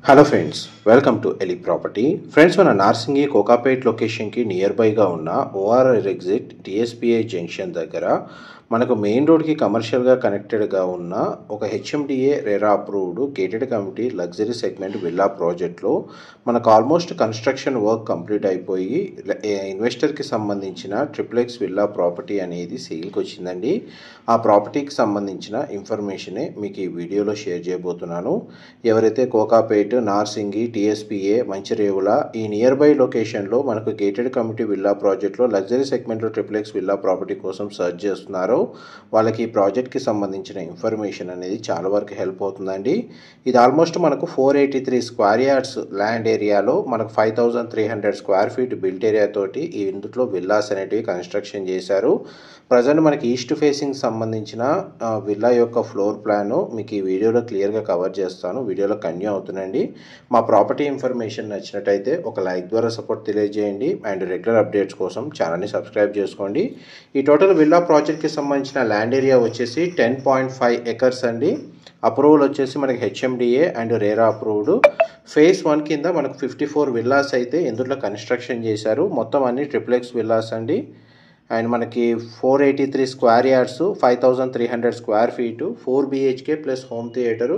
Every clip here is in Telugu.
Hello friends, welcome to Eli property. Friends, మన నార్సింగి కోకాపేట్ లొకేషన్కి నియర్ బైగా ఉన్న ఓఆర్ఆర్ ఎగ్జిట్ టీఎస్పీఐ జంక్షన్ దగ్గర మనకు మెయిన్ రోడ్కి కమర్షియల్గా కనెక్టెడ్గా ఉన్న ఒక HMDA RERA approved gated community luxury segment villa ప్రాజెక్ట్లో మనకు ఆల్మోస్ట్ కన్స్ట్రక్షన్ వర్క్ కంప్లీట్ అయిపోయి ఇన్వెస్టర్కి సంబంధించిన ట్రిప్లెక్స్ విల్లా ప్రాపర్టీ అనేది సేల్కి వచ్చిందండి. ఆ ప్రాపర్టీకి సంబంధించిన ఇన్ఫర్మేషనే మీకు ఈ వీడియోలో షేర్ చేయబోతున్నాను. ఎవరైతే కోకాపేట్, నార్సింగి, టీఎస్పీఏ, మంచిరేవుల ఈ నియర్ బై లొకేషన్లో మనకు గేటెడ్ కమ్యూనిటీ విల్లా ప్రాజెక్ట్లో లగ్జరీ సెగ్మెంట్లో ట్రిప్లెక్స్ విల్లా ప్రాపర్టీ కోసం సర్చ్ చేస్తున్నారో వాళ్ళకి ఈ ప్రాజెక్ట్కి సంబంధించిన ఇన్ఫర్మేషన్ అనేది చాలా వరకు హెల్ప్ అవుతుందండి. ఇది ఆల్మోస్ట్ మనకు 483 స్క్వేర్ యార్డ్స్ ల్యాండ్ ఏరియాలో మనకు 5300 స్క్వేర్ ఫీట్ బిల్ట్ ఏరియా తోటి ఇందులో విల్లాస్ అనేటివి కన్స్ట్రక్షన్ చేశారు. ప్రజెంట్ మనకి ఈస్ట్ ఫేసింగ్ సంబంధించిన విల్లా యొక్క ఫ్లోర్ ప్లాను మీకు ఈ వీడియోలో క్లియర్గా కవర్ చేస్తాను. వీడియోలో కంటిన్యూ అవుతుందండి. మా ప్రాపర్టీ ఇన్ఫర్మేషన్ నచ్చినట్టయితే ఒక లైక్ ద్వారా సపోర్ట్ తెలియజేయండి అండ్ రెగ్యులర్ అప్డేట్స్ కోసం ఛానల్ని సబ్స్క్రైబ్ చేసుకోండి. ఈ టోటల్ విల్లా ప్రాజెక్ట్కి సంబంధించిన ల్యాండ్ ఏరియా వచ్చేసి 10.5 ఎకర్స్ అండి. అప్రూవల్ వచ్చేసి మనకి HMDA and RERA approved. Phase 1 కింద మనకు 54 విల్లాస్ అయితే ఇందులో కన్స్ట్రక్షన్ చేశారు. మొత్తం అన్ని ట్రిప్లెక్స్ విల్లాస్ అండి. అండ్ మనకి 483 square yards, 5300 square feet, 4 BHK plus home theatre.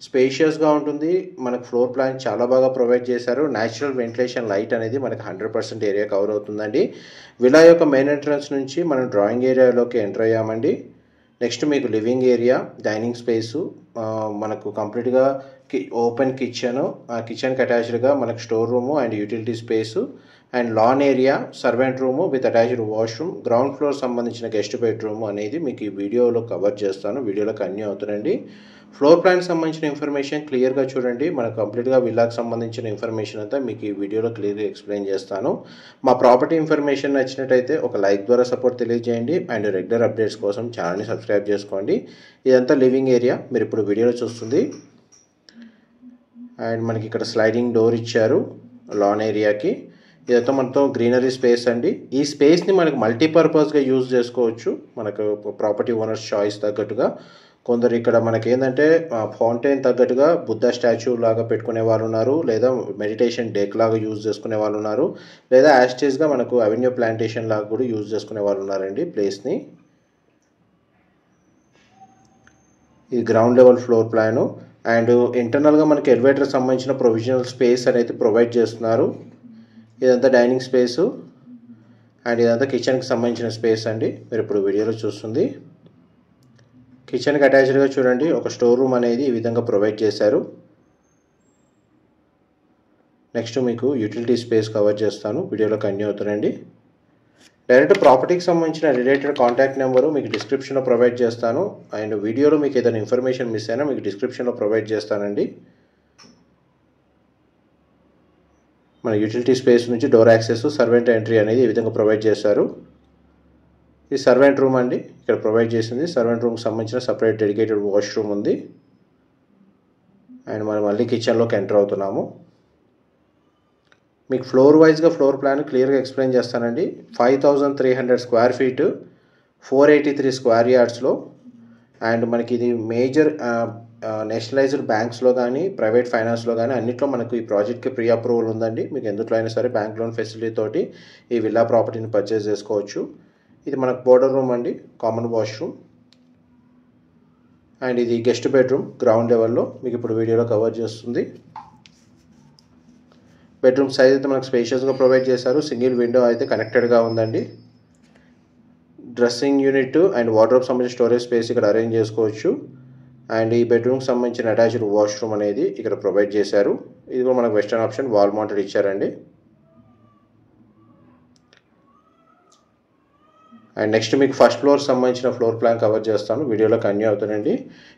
స్పేషియస్గా ఉంటుంది. మనకు ఫ్లోర్ ప్లాన్ చాలా బాగా ప్రొవైడ్ చేశారు. న్యాచురల్ వెంటిలేషన్ లైట్ అనేది మనకి 100% ఏరియా కవర్ అవుతుందండి. విలా యొక్క మెయిన్ ఎంట్రన్స్ నుంచి మనం డ్రాయింగ్ ఏరియాలోకి ఎంటర్ అయ్యామండి. నెక్స్ట్ మీకు లివింగ్ ఏరియా, డైనింగ్ స్పేసు, మనకు కంప్లీట్గా ఓపెన్ కిచెను, ఆ కిచెన్కి అటాచ్డ్గా మనకు store room and utility space and lawn area, servant room with attached washroom, ground floor సంబంధించిన గెస్ట్ బెడ్రూమ్ అనేది మీకు ఈ వీడియోలో కవర్ చేస్తాను. వీడియోలో కంటిన్యూ అవుతుందండి. ఫ్లోర్ ప్లాన్కి సంబంధించిన ఇన్ఫర్మేషన్ క్లియర్గా చూడండి. మనకు కంప్లీట్గా విల్లాకి సంబంధించిన ఇన్ఫర్మేషన్ అంతా మీకు ఈ వీడియోలో క్లియర్గా ఎక్స్ప్లెయిన్ చేస్తాను. మా ప్రాపర్టీ ఇన్ఫర్మేషన్ నచ్చినట్టయితే ఒక లైక్ ద్వారా సపోర్ట్ తెలియజేయండి అండ్ రెగ్యులర్ అప్డేట్స్ కోసం ఛానల్ని సబ్స్క్రైబ్ చేసుకోండి. ఇదంతా లివింగ్ ఏరియా మీరు ఇప్పుడు వీడియోలో చూస్తుంది. అండ్ మనకి ఇక్కడ స్లైడింగ్ డోర్ ఇచ్చారు లాన్ ఏరియాకి. ఇదంతా మనతో గ్రీనరీ స్పేస్ అండి. ఈ స్పేస్ని మనకు మల్టీపర్పస్గా యూజ్ చేసుకోవచ్చు. మనకు ప్రాపర్టీ ఓనర్స్ చాయిస్ తగ్గట్టుగా కొందరు ఇక్కడ మనకి ఏంటంటే ఫౌంటైన్ తగ్గట్టుగా బుద్ధ స్టాచ్యూ లాగా పెట్టుకునే వాళ్ళు ఉన్నారు, లేదా మెడిటేషన్ డెక్ లాగా యూజ్ చేసుకునే వాళ్ళు ఉన్నారు, లేదా యాస్టేజ్గా మనకు అవెన్యూ ప్లాంటేషన్ లాగా కూడా యూజ్ చేసుకునే వాళ్ళు ఉన్నారండి ప్లేస్ని. ఇది ground level floor plan and ఇంటర్నల్గా మనకి ఎలివేటర్ సంబంధించిన ప్రొవిజనల్ స్పేస్ అనేది ప్రొవైడ్ చేస్తున్నారు. ఇదంతా డైనింగ్ స్పేసు అండ్ ఇదంతా కిచెన్కి సంబంధించిన స్పేస్ అండి. మీరు ఇప్పుడు వీడియోలో చూస్తుంది. కిచెన్కి అటాచ్డ్గా చూడండి ఒక స్టోర్ రూమ్ అనేది ఈ విధంగా ప్రొవైడ్ చేశారు. నెక్స్ట్ మీకు యూటిలిటీ స్పేస్ కవర్ చేస్తాను. వీడియోలో కంటిన్యూ అవుతుందండి. డైరెక్ట్ ప్రాపర్టీకి సంబంధించిన రిలేటెడ్ కాంటాక్ట్ నెంబరు మీకు డిస్క్రిప్షన్లో ప్రొవైడ్ చేస్తాను. అండ్ వీడియోలో మీకు ఏదైనా ఇన్ఫర్మేషన్ మిస్ అయినా మీకు డిస్క్రిప్షన్లో ప్రొవైడ్ చేస్తానండి. మన యూటిలిటీ స్పేస్ నుంచి డోర్ యాక్సెస్, సర్వెంట్ ఎంట్రీ అనేది ఈ విధంగా ప్రొవైడ్ చేశారు. ఇది సర్వెంట్ రూమ్ అండి. ఇక్కడ ప్రొవైడ్ చేసింది సర్వెంట్ రూమ్కి సంబంధించిన సపరేట్ డెడికేటెడ్ వాష్రూమ్ ఉంది. అండ్ మనం మళ్ళీ కిచెన్లోకి ఎంటర్ అవుతున్నాము. మీకు ఫ్లోర్ వైజ్గా ఫ్లోర్ ప్లాన్ క్లియర్గా ఎక్స్ప్లెయిన్ చేస్తానండి. 5300 స్క్వేర్ ఫీటు, 483 స్క్వేర్ యార్డ్స్లో అండ్ మనకి ఇది మేజర్ నేషనలైజ్డ్ బ్యాంక్స్లో కానీ ప్రైవేట్ ఫైనాన్స్లో కానీ అన్నింటిలో మనకు ఈ ప్రాజెక్ట్కి ప్రీ అప్రూవల్ ఉందండి. మీకు ఎందులో అయినా సరే బ్యాంక్ లోన్ ఫెసిలిటీ తోటి ఈ విల్లా ప్రాపర్టీని పర్చేస్ చేసుకోవచ్చు. ఇది మనకు బోర్డర్ రూమ్ అండి, కామన్ వాష్రూమ్ అండ్ ఇది గెస్ట్ బెడ్రూమ్ గ్రౌండ్ లెవెల్లో మీకు ఇప్పుడు వీడియోలో కవర్ చేస్తుంది. బెడ్రూమ్ సైజ్ అయితే మనకు స్పేషియస్గా ప్రొవైడ్ చేశారు. సింగిల్ విండో అయితే కనెక్టెడ్గా ఉందండి. డ్రెస్సింగ్ యూనిట్ అండ్ వార్డ్రోబ్ సంబంధించిన స్టోరేజ్ స్పేస్ ఇక్కడ అరేంజ్ చేసుకోవచ్చు. అండ్ ఈ బెడ్రూమ్కి సంబంధించిన అటాచ్డ్ వాష్రూమ్ అనేది ఇక్కడ ప్రొవైడ్ చేశారు. ఇది కూడా మనకు వెస్టర్న్ ఆప్షన్ వాల్ మౌంటెడ్ ఇచ్చారండి. అండ్ నెక్స్ట్ మీకు ఫస్ట్ ఫ్లోర్ సంబంధించిన ఫ్లోర్ ప్లాన్ కవర్ చేస్తాను. వీడియోలో కంటిన్యూ అవుతానండి.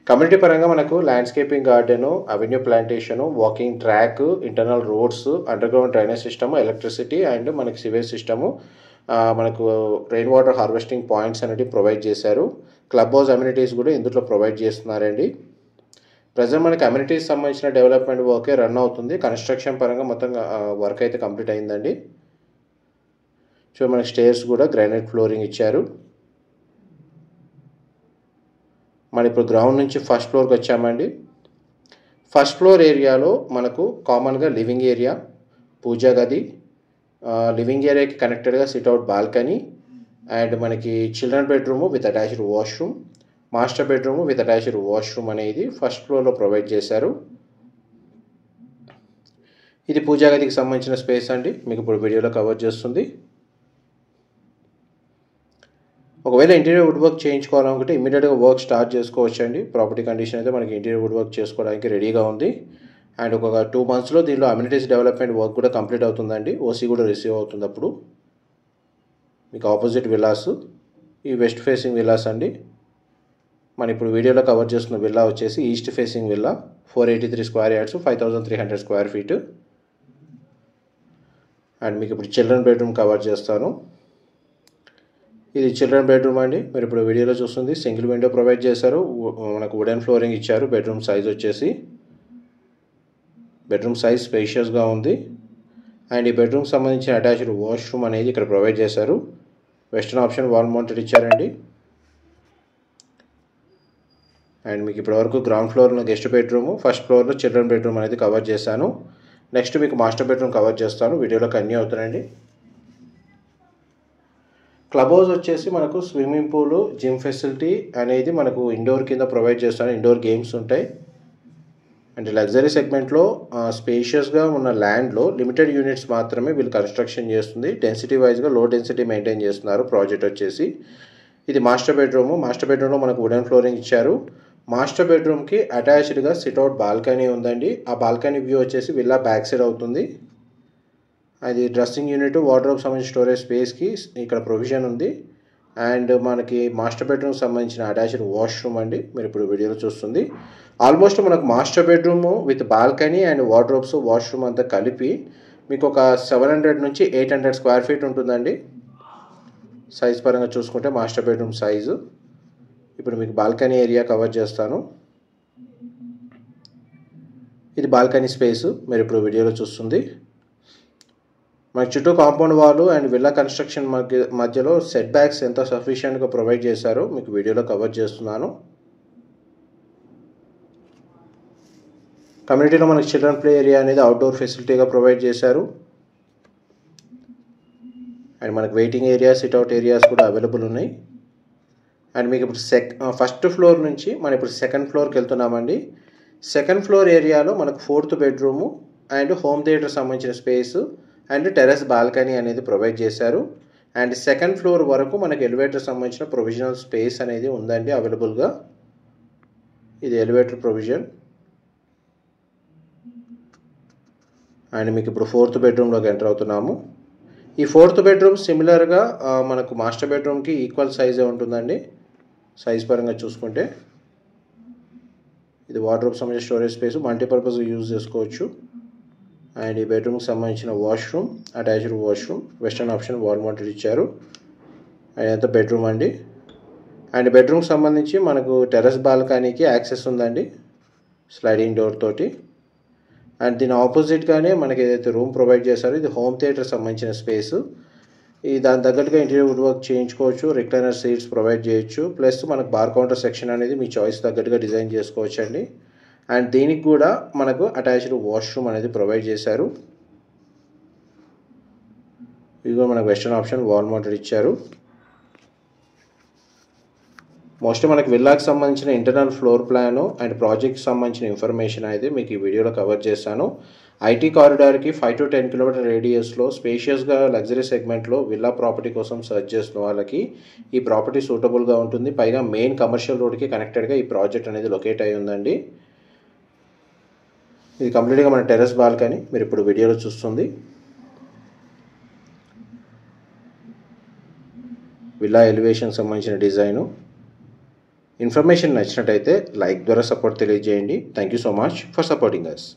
కమ్యూనిటీ పరంగా మనకు landscaping garden, avenue plantation, walking track, internal roads, under ground drainage system, electricity and మనకి సివేజ్ సిస్టము, మనకు రెయిన్ వాటర్ హార్వెస్టింగ్ పాయింట్స్ అనేవి ప్రొవైడ్ చేశారు. క్లబ్ హౌస్ అమ్యూనిటీస్ కూడా ఇందులో ప్రొవైడ్ చేస్తున్నారండి. ప్రజెంట్ మనకి అమ్యూనిటీస్ సంబంధించిన డెవలప్మెంట్ వర్కే రన్ అవుతుంది. కన్స్ట్రక్షన్ పరంగా మొత్తం వర్క్ అయితే కంప్లీట్ అయిందండి. సో మనకి స్టేర్స్ కూడా గ్రానైట్ ఫ్లోరింగ్ ఇచ్చారు. మనం ఇప్పుడు గ్రౌండ్ నుంచి ఫస్ట్ ఫ్లోర్కి వచ్చామండి. ఫస్ట్ ఫ్లోర్ ఏరియాలో మనకు కామన్గా లివింగ్ ఏరియా, పూజా గది, లివింగ్ ఏరియాకి కనెక్టెడ్గా సిట్అవుట్ బాల్కనీ అండ్ మనకి children bedroom with attached washroom, master bedroom with attached washroom అనేది ఫస్ట్ ఫ్లోర్లో ప్రొవైడ్ చేశారు. ఇది పూజా గదికి సంబంధించిన స్పేస్ అండి, మీకు ఇప్పుడు వీడియోలో కవర్ చేస్తుంది. ఒకవేళ ఇంటీరియర్ వుడ్ వర్క్ చేయించుకోవాలనుకుంటే ఇమీడియట్గా వర్క్ స్టార్ట్ చేసుకోవచ్చు అండి. ప్రాపర్టీ కండిషన్ అయితే మనకి ఇంటీరియర్ వుడ్ వర్క్ చేసుకోవడానికి రెడీగా ఉంది. అండ్ ఒక 2 monthsలో దీనిలో అమ్యూనిటీస్ డెవలప్మెంట్ వర్క్ కూడా కంప్లీట్ అవుతుందండి. ఓసీ కూడా రిసీవ్ అవుతుంది. అప్పుడు మీకు ఆపోజిట్ విల్లాస్, ఈ వెస్ట్ ఫేసింగ్ విల్లాస్ అండి. మనం ఇప్పుడు వీడియోలో కవర్ చేస్తున్న విల్లా వచ్చేసి east facing villa, 483 square yards, 5300 square feet. And మీకు ఇప్పుడు చిల్డ్రన్ బెడ్రూమ్ కవర్ చేస్తాను. ఇది చిల్డ్రన్ బెడ్రూమ్ అండి, మీరు ఇప్పుడు వీడియోలో చూస్తుంది. సింగిల్ విండో ప్రొవైడ్ చేశారు, మనకు వుడెన్ ఫ్లోరింగ్ ఇచ్చారు. బెడ్రూమ్ సైజ్ వచ్చేసి బెడ్రూమ్ సైజ్ స్పేషియస్గా ఉంది. అండ్ ఈ బెడ్రూమ్కి సంబంధించిన అటాచ్డ్ వాష్రూమ్ అనేది ఇక్కడ ప్రొవైడ్ చేశారు. వెస్టర్న్ ఆప్షన్ వాల్ మౌంటెడ్ ఇచ్చారండి. అండ్ మీకు ఇప్పటివరకు గ్రౌండ్ ఫ్లోర్లో గెస్ట్ బెడ్రూమ్, ఫస్ట్ ఫ్లోర్లో చిల్డ్రన్ బెడ్రూమ్ అనేది కవర్ చేశాను. నెక్స్ట్ మీకు మాస్టర్ బెడ్రూమ్ కవర్ చేస్తాను, వీడియోలో కన్యూ అవుతానండి. క్లబ్ హౌస్ వచ్చేసి మనకు స్విమ్మింగ్ పూల్, జిమ్ ఫెసిలిటీ అనేది మనకు ఇండోర్ కింద ప్రొవైడ్ చేస్తాను. ఇండోర్ గేమ్స్ ఉంటాయి. అండ్ లగ్జరీ సెగ్మెంట్లో స్పేషియస్గా ఉన్న ల్యాండ్లో లిమిటెడ్ యూనిట్స్ మాత్రమే వీళ్ళు కన్స్ట్రక్షన్ చేస్తుంది. డెన్సిటీ వైజ్గా లో డెన్సిటీ మెయింటైన్ చేస్తున్నారు ప్రాజెక్ట్ వచ్చేసి. ఇది మాస్టర్ బెడ్రూమ్. మాస్టర్ బెడ్రూమ్లో మనకు వుడెన్ ఫ్లోరింగ్ ఇచ్చారు. మాస్టర్ బెడ్రూమ్కి అటాచ్డ్గా సిట్అవుట్ బాల్కనీ ఉందండి. ఆ బాల్కనీ వ్యూ వచ్చేసి విల్లా బ్యాక్ సైడ్ అవుతుంది. అది డ్రెస్సింగ్ యూనిట్, వార్డ్రోబ్ సంబంధించిన స్టోరేజ్ స్పేస్కి ఇక్కడ ప్రొవిజన్ ఉంది. అండ్ మనకి మాస్టర్ బెడ్రూమ్కి సంబంధించిన అటాచ్డ్ వాష్రూమ్ అండి, మీరు ఇప్పుడు వీడియోలో చూస్తుంది. ఆల్మోస్ట్ మనకు master bedroom with balcony and wardrobes, washroom అంతా కలిపి మీకు ఒక 700 నుంచి 800 స్క్వేర్ ఫీట్ ఉంటుందండి. సైజ్ పరంగా చూసుకుంటే మాస్టర్ బెడ్రూమ్ సైజు. ఇప్పుడు మీకు బాల్కనీ ఏరియా కవర్ చేస్తాను. ఇది బాల్కనీ స్పేసు, మీరు ఇప్పుడు వీడియోలో చూస్తుంది. మనకి చుట్టూ compound wall and villa construction మధ్యలో సెట్ బ్యాక్స్ ఎంత సఫిషియెంట్గా ప్రొవైడ్ చేశారో మీకు వీడియోలో కవర్ చేస్తున్నాను. కమ్యూనిటీలో మనకి చిల్డ్రన్ ప్లే ఏరియా అనేది అవుట్డోర్ ఫెసిలిటీగా ప్రొవైడ్ చేశారు. అండ్ మనకి వెయిటింగ్ ఏరియా, సిట్అవుట్ ఏరియాస్ కూడా అవైలబుల్ ఉన్నాయి. అండ్ మీకు ఇప్పుడు ఫస్ట్ ఫ్లోర్ నుంచి మనం ఇప్పుడు సెకండ్ ఫ్లోర్కి వెళ్తున్నామండి. సెకండ్ ఫ్లోర్ ఏరియాలో మనకు 4th bedroom and home theatre సంబంధించిన స్పేస్ అండ్ టెర్రస్ బాల్కనీ అనేది ప్రొవైడ్ చేశారు. అండ్ సెకండ్ ఫ్లోర్ వరకు మనకి ఎలివేటర్ సంబంధించిన ప్రొవిజనల్ స్పేస్ అనేది ఉందండి అవైలబుల్గా. ఇది ఎలివేటర్ ప్రొవిజన్. అండ్ మీకు ఇప్పుడు 4th బెడ్రూమ్లోకి ఎంటర్ అవుతున్నాము. ఈ 4th బెడ్రూమ్ సిమిలర్గా మనకు మాస్టర్ బెడ్రూమ్కి ఈక్వల్ సైజే ఉంటుందండి. సైజ్ పరంగా చూసుకుంటే ఇది వార్డ్రోబ్ సంబంధించిన స్టోరేజ్ స్పేస్, మల్టీపర్పస్ యూజ్ చేసుకోవచ్చు. అండ్ ఈ బెడ్రూమ్కి సంబంధించిన washroom, attached washroom, western option wall mounted ఇచ్చారు. అండ్ ఎంత బెడ్రూమ్ అండి. అండ్ బెడ్రూమ్కి సంబంధించి మనకు టెర్రస్ బాల్కనీకి యాక్సెస్ ఉందండి స్లైడింగ్ డోర్ తోటి. అండ్ దీని ఆపోజిట్గానే మనకి ఏదైతే రూమ్ ప్రొవైడ్ చేశారో ఇది హోమ్ థియేటర్ సంబంధించిన స్పేస్. ఈ దాని తగ్గట్టుగా ఇంటీరియర్ వుడ్ వర్క్ చేయించుకోవచ్చు, రిక్లైనర్ సీట్స్ ప్రొవైడ్ చేయొచ్చు. ప్లస్ మనకు బార్ కౌంటర్ సెక్షన్ అనేది మీ చాయిస్ తగ్గట్టుగా డిజైన్ చేసుకోవచ్చు అండి. అండ్ దీనికి కూడా మనకు అటాచ్డ్ వాష్రూమ్ అనేది ప్రొవైడ్ చేశారు. ఇదిగో మనకు వెస్టర్న్ ఆప్షన్ వాల్ మౌంటెడ్ ఇచ్చారు. మోస్ట్లీ మనకి విల్లాకి సంబంధించిన ఇంటర్నల్ ఫ్లోర్ ప్లాను అండ్ ప్రాజెక్ట్కి సంబంధించిన ఇన్ఫర్మేషన్ అయితే మీకు ఈ వీడియోలో కవర్ చేశాను. ఐటీ కారిడార్కి 5 to 10 కిలోమీటర్ రేడియస్లో స్పేషియస్గా లగ్జరీ సెగ్మెంట్లో విల్లా ప్రాపర్టీ కోసం సర్చ్ చేస్తున్న వాళ్ళకి ఈ ప్రాపర్టీ సూటబుల్గా ఉంటుంది. పైగా మెయిన్ కమర్షియల్ రోడ్కి కనెక్టెడ్గా ఈ ప్రాజెక్ట్ అనేది లొకేట్ అయి ఉందండి. ఇది కంప్లీట్గా మన టెర్రస్ బాల్కనీ, మీరు ఇప్పుడు వీడియోలో చూస్తుంది. విల్లా ఎలివేషన్ సంబంధించిన డిజైను. ఇన్ఫర్మేషన్ నచ్చినట్టయితే లైక్ ద్వారా సపోర్ట్ తెలియజేయండి. Thank you so much for supporting us.